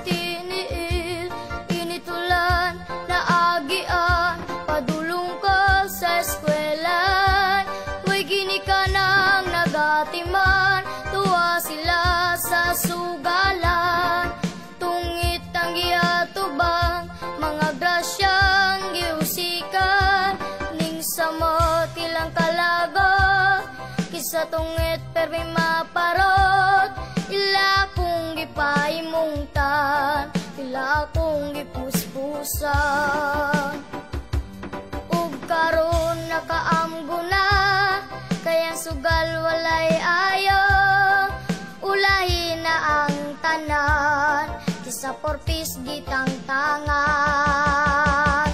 tiniil, initulan na agian, padulong ka sa eskwelan. Huwag gini ka nang nagatiman, tuwa sila sa sugalan. Tungit ang giatubang, mga grasyang giusikan, ning samot ilang kalago, kisa tungit permi maparot. Ila kong gipaimungtan, ila kong gipuspusan. Ug karon nakaamgo na, kayang sugal walay ayo. Ulahin na ang tanan, kisa porpis gitang tangan.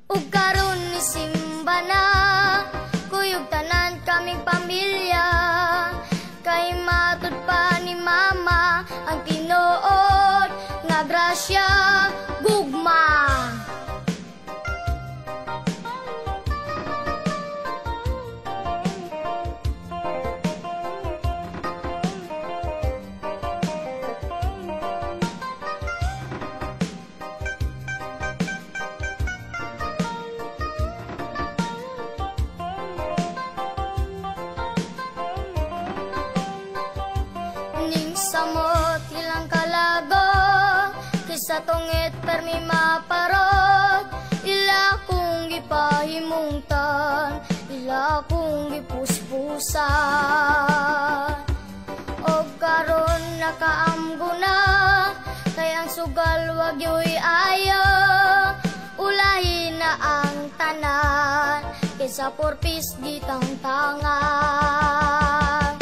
Ug karon ni simba na, kuyog tanan kaming pamilya. Kay matud pa ni mama ang tinuod nga grasya gugma. Samot ilang kalago, kisa tungit permi maparot. Ila kong gipahimungtan, ila kong gipuspusan. O karon nakaamgo na, kayang sugal wag yo'y ayo. Ulahin na ang tanan, kaysa porpis gitang tangan.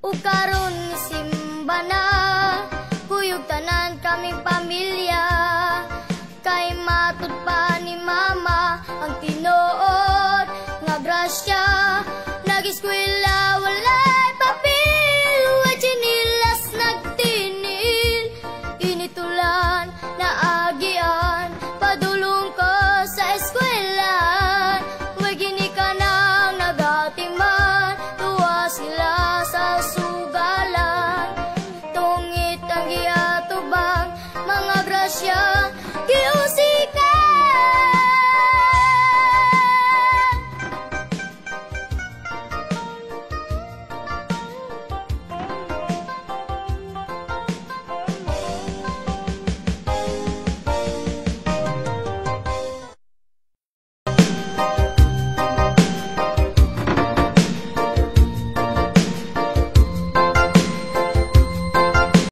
Ug karon ni simba na,